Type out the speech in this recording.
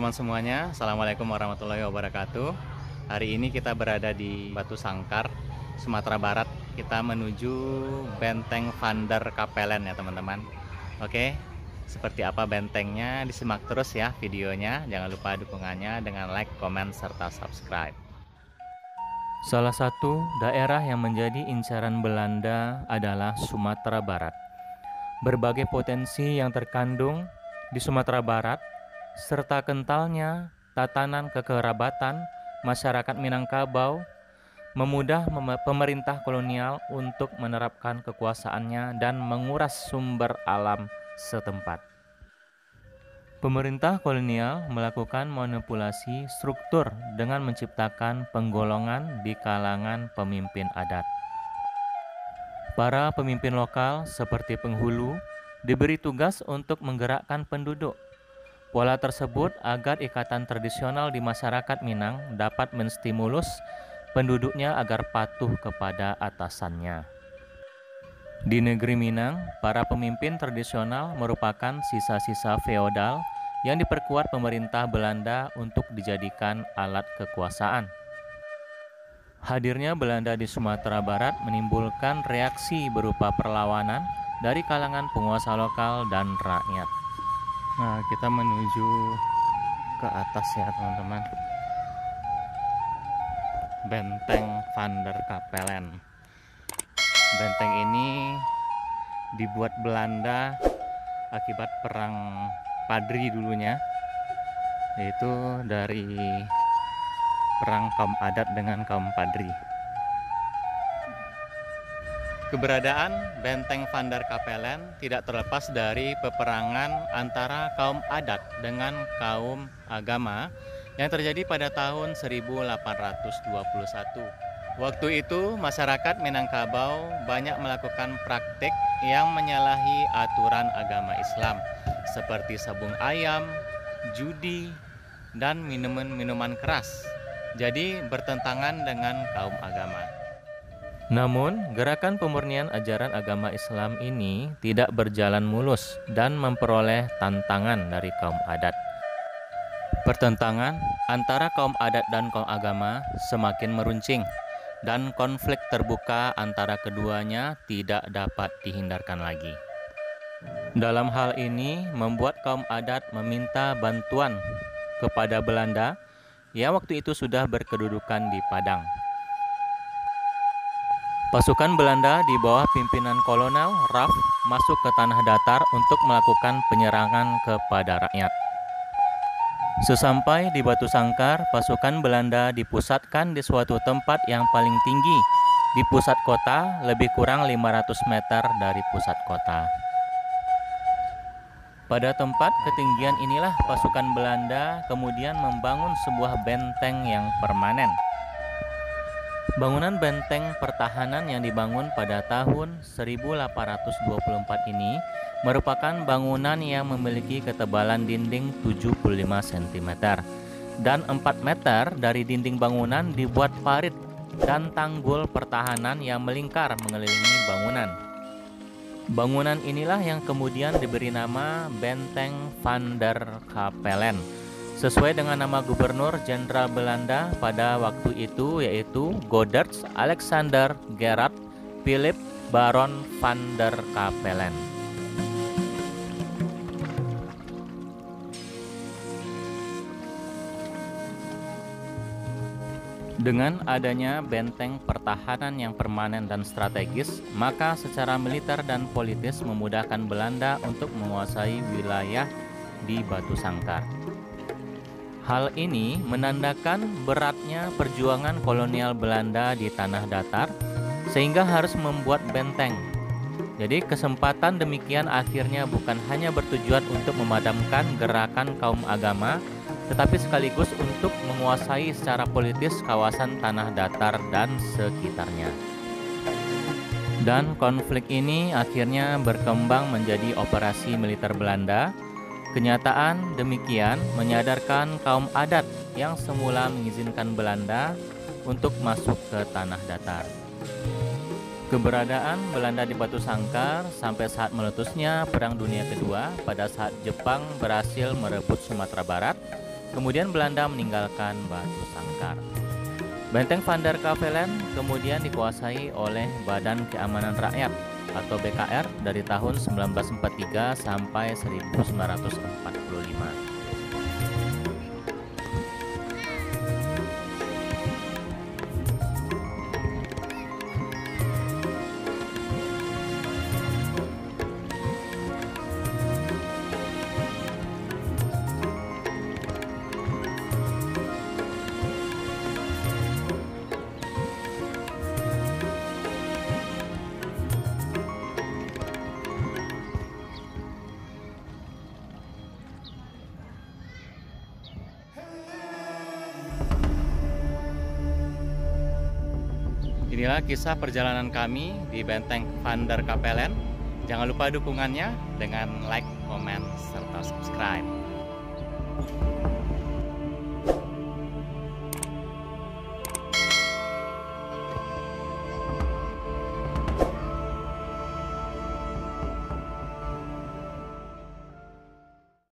teman-teman semuanya, Assalamualaikum warahmatullahi wabarakatuh. Hari ini kita berada di Batu Sangkar, Sumatera Barat. Kita menuju Benteng Vander Kapellen ya teman-teman. Oke, seperti apa bentengnya, disimak terus ya videonya. Jangan lupa dukungannya dengan like, komen, serta subscribe. Salah satu daerah yang menjadi incaran Belanda adalah Sumatera Barat. Berbagai potensi yang terkandung di Sumatera Barat serta kentalnya tatanan kekerabatan masyarakat Minangkabau memudah pemerintah kolonial untuk menerapkan kekuasaannya dan menguras sumber alam setempat. Pemerintah kolonial melakukan manipulasi struktur dengan menciptakan penggolongan di kalangan pemimpin adat. Para pemimpin lokal seperti penghulu diberi tugas untuk menggerakkan penduduk. Pola tersebut agar ikatan tradisional di masyarakat Minang dapat menstimulus penduduknya agar patuh kepada atasannya. Di negeri Minang, para pemimpin tradisional merupakan sisa-sisa feodal yang diperkuat pemerintah Belanda untuk dijadikan alat kekuasaan. Hadirnya Belanda di Sumatera Barat menimbulkan reaksi berupa perlawanan dari kalangan penguasa lokal dan rakyat. Nah, kita menuju ke atas ya teman-teman. Benteng Vander Kapellen. Benteng ini dibuat Belanda akibat perang Padri dulunya, yaitu dari perang kaum adat dengan kaum Padri. Keberadaan Benteng Vander Kapellen tidak terlepas dari peperangan antara kaum adat dengan kaum agama yang terjadi pada tahun 1821. Waktu itu masyarakat Minangkabau banyak melakukan praktik yang menyalahi aturan agama Islam seperti sabung ayam, judi, dan minuman keras. Jadi bertentangan dengan kaum agama. Namun, gerakan pemurnian ajaran agama Islam ini tidak berjalan mulus dan memperoleh tantangan dari kaum adat. Pertentangan antara kaum adat dan kaum agama semakin meruncing, dan konflik terbuka antara keduanya tidak dapat dihindarkan lagi. Dalam hal ini, membuat kaum adat meminta bantuan kepada Belanda yang waktu itu sudah berkedudukan di Padang. Pasukan Belanda di bawah pimpinan Kolonel Raff masuk ke tanah datar untuk melakukan penyerangan kepada rakyat. Sesampai di Batu Sangkar, pasukan Belanda dipusatkan di suatu tempat yang paling tinggi di pusat kota, lebih kurang 500 meter dari pusat kota. Pada tempat ketinggian inilah pasukan Belanda kemudian membangun sebuah benteng yang permanen. Bangunan benteng pertahanan yang dibangun pada tahun 1824 ini merupakan bangunan yang memiliki ketebalan dinding 75 cm dan 4 meter dari dinding bangunan dibuat parit dan tanggul pertahanan yang melingkar mengelilingi bangunan. Bangunan inilah yang kemudian diberi nama Benteng Vander Kapellen, sesuai dengan nama Gubernur Jenderal Belanda pada waktu itu, yaitu Godard Alexander Gerard Philip Baron van der Kapellen. Dengan adanya benteng pertahanan yang permanen dan strategis, maka secara militer dan politis memudahkan Belanda untuk menguasai wilayah di Batu Sangkar. Hal ini menandakan beratnya perjuangan kolonial Belanda di tanah datar, sehingga harus membuat benteng. Jadi kesempatan demikian akhirnya bukan hanya bertujuan untuk memadamkan gerakan kaum agama, tetapi sekaligus untuk menguasai secara politis kawasan tanah datar dan sekitarnya. Dan konflik ini akhirnya berkembang menjadi operasi militer Belanda. Kenyataan demikian menyadarkan kaum adat yang semula mengizinkan Belanda untuk masuk ke tanah datar. Keberadaan Belanda di Batu Sangkar sampai saat meletusnya Perang Dunia Kedua pada saat Jepang berhasil merebut Sumatera Barat Kemudian Belanda meninggalkan Batu Sangkar. Benteng Van der Kapellen kemudian dikuasai oleh Badan Keamanan Rakyat atau BKR dari tahun 1943 sampai 1945. Inilah kisah perjalanan kami di Benteng Van der Kapellen. Jangan lupa dukungannya dengan like, komen, serta subscribe.